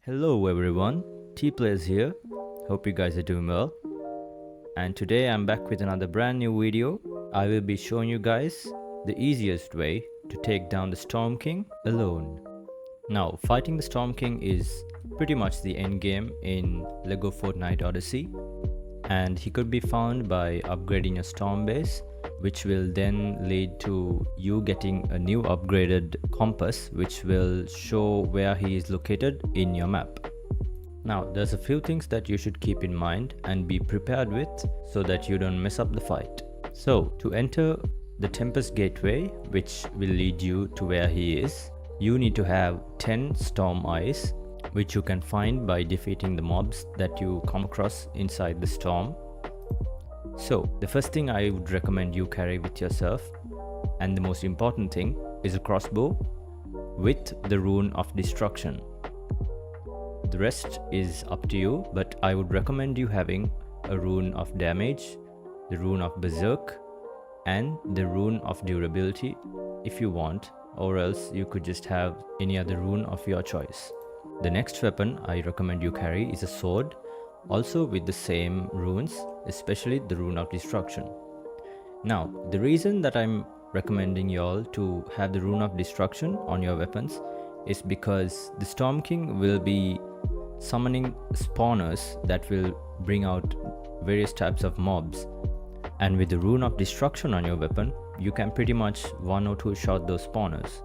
Hello everyone, T-Players here. Hope you guys are doing well. And today I'm back with another brand new video. I will be showing you guys the easiest way to take down the Storm King alone. Now, fighting the Storm King is pretty much the end game in LEGO Fortnite Odyssey. And he could be found by upgrading your Storm base, which will then lead to you getting a new upgraded compass which will show where he is located in your map. Now there's a few things that you should keep in mind and be prepared with so that you don't mess up the fight. So to enter the Tempest Gateway, which will lead you to where he is, you need to have 10 Storm Eyes, which you can find by defeating the mobs that you come across inside the storm. So the first thing I would recommend you carry with yourself, and the most important thing, is a crossbow with the Rune of Destruction. The rest is up to you, but I would recommend you having a Rune of Damage, the Rune of Berserk, and the Rune of Durability if you want, or else you could just have any other rune of your choice. The next weapon I recommend you carry is a sword, also with the same runes, especially the Rune of Destruction. Now, the reason that I'm recommending y'all to have the Rune of Destruction on your weapons is because the Storm King will be summoning spawners that will bring out various types of mobs. And with the Rune of Destruction on your weapon, you can pretty much one or two shot those spawners.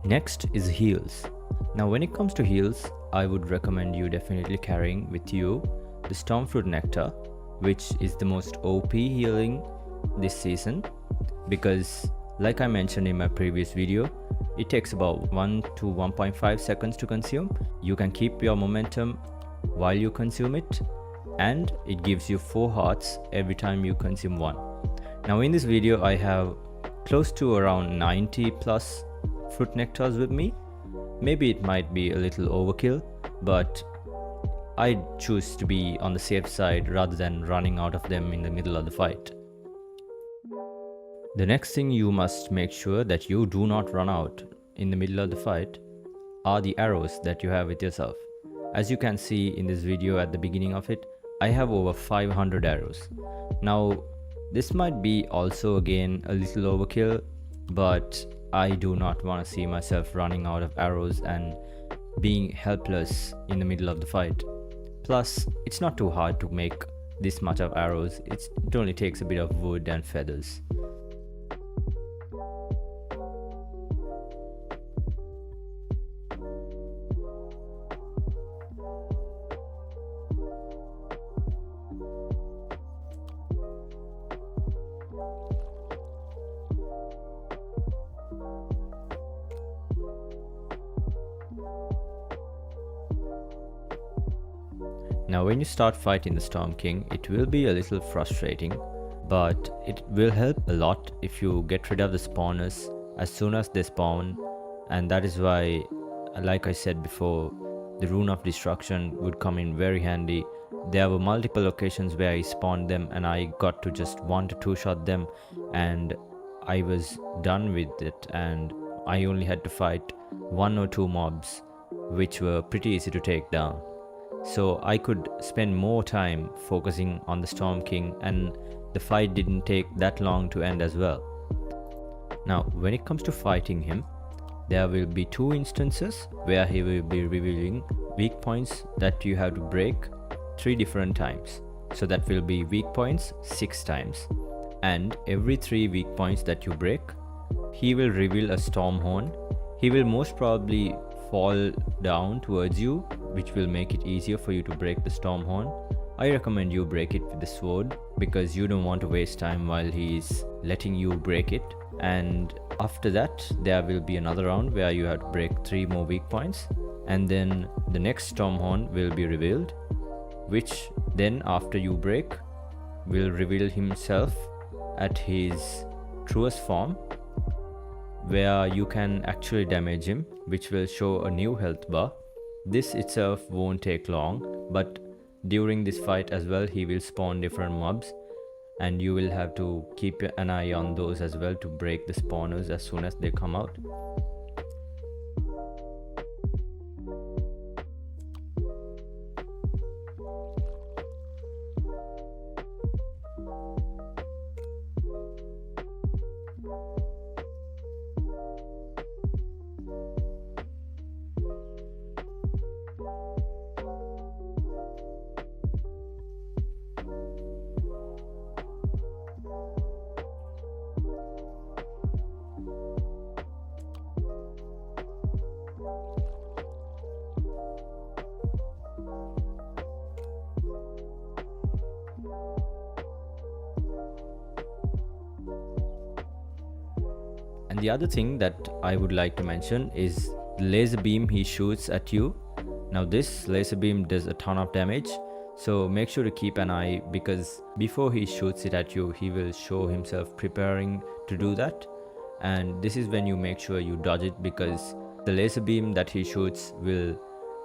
Next is heals. Now when it comes to heals, I would recommend you definitely carrying with you the Stormfruit Nectar, which is the most OP healing this season, because like I mentioned in my previous video, it takes about 1 to 1.5 seconds to consume. You can keep your momentum while you consume it, and it gives you 4 hearts every time you consume one. Now in this video I have close to around 90 plus fruit nectars with me. Maybe it might be a little overkill, but I choose to be on the safe side rather than running out of them in the middle of the fight. The next thing you must make sure that you do not run out in the middle of the fight are the arrows that you have with yourself. As you can see in this video at the beginning of it, I have over 500 arrows. Now this might be also again a little overkill, but I do not want to see myself running out of arrows and being helpless in the middle of the fight. Plus, it's not too hard to make this much of arrows. It only takes a bit of wood and feathers. Now when you start fighting the Storm King, it will be a little frustrating, but it will help a lot if you get rid of the spawners as soon as they spawn, and that is why, like I said before, the Rune of Destruction would come in very handy. There were multiple occasions where I spawned them and I got to just 1 to 2 shot them and I was done with it, and I only had to fight 1 or 2 mobs which were pretty easy to take down. So I could spend more time focusing on the Storm King, and the fight didn't take that long to end as well. Now when it comes to fighting him, there will be 2 instances where he will be revealing weak points that you have to break 3 different times. So that will be weak points 6 times, and every 3 weak points that you break, he will reveal a storm horn. He will most probably fall down towards you, which will make it easier for you to break the storm horn. I recommend you break it with the sword because you don't want to waste time while he's letting you break it. And after that there will be another round where you have to break 3 more weak points, and then the next storm horn will be revealed, which then after you break will reveal himself at his truest form, where you can actually damage him, which will show a new health bar. This itself won't take long, but during this fight as well he will spawn different mobs, and you will have to keep an eye on those as well to break the spawners as soon as they come out. And the other thing that I would like to mention is the laser beam he shoots at you. Now this laser beam does a ton of damage, so make sure to keep an eye, because before he shoots it at you, he will show himself preparing to do that. And this is when you make sure you dodge it, because the laser beam that he shoots will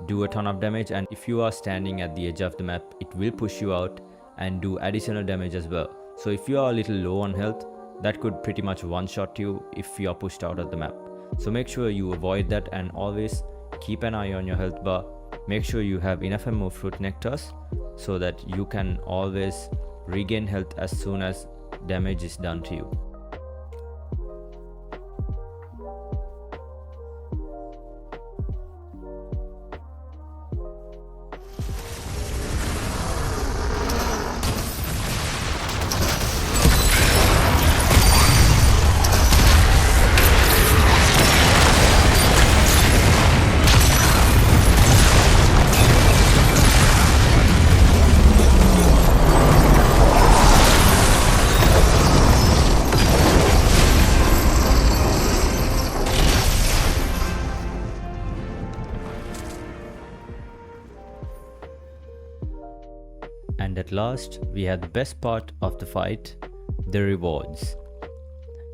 do a ton of damage, and if you are standing at the edge of the map, it will push you out and do additional damage as well. So if you are a little low on health, that could pretty much one-shot you if you are pushed out of the map. So make sure you avoid that, and always keep an eye on your health bar. Make sure you have enough ammo fruit nectars so that you can always regain health as soon as damage is done to you. And at last, we have the best part of the fight, the rewards.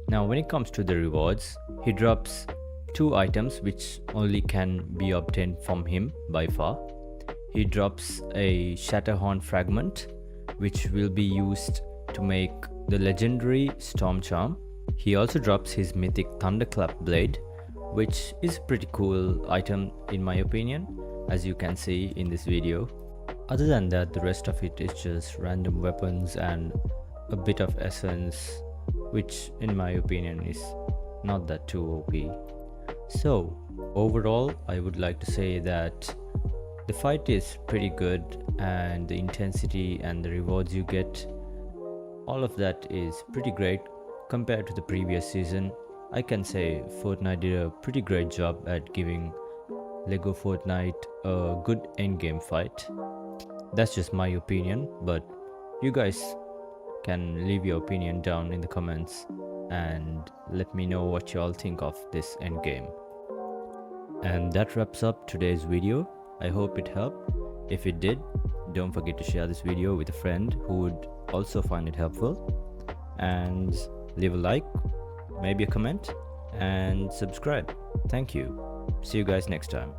Now when it comes to the rewards, he drops 2 items which only can be obtained from him by far. He drops a Shatterhorn fragment, which will be used to make the legendary Storm Charm. He also drops his mythic Thunderclap blade, which is a pretty cool item in my opinion, as you can see in this video. Other than that, the rest of it is just random weapons and a bit of essence, which in my opinion is not that too OP. So overall, I would like to say that the fight is pretty good, and the intensity and the rewards you get, all of that is pretty great compared to the previous season. I can say Fortnite did a pretty great job at giving LEGO Fortnite a good endgame fight. That's just my opinion, but you guys can leave your opinion down in the comments and let me know what you all think of this endgame. And that wraps up today's video. I hope it helped. If it did, don't forget to share this video with a friend who would also find it helpful, and leave a like, maybe a comment, and subscribe. Thank you. See you guys next time.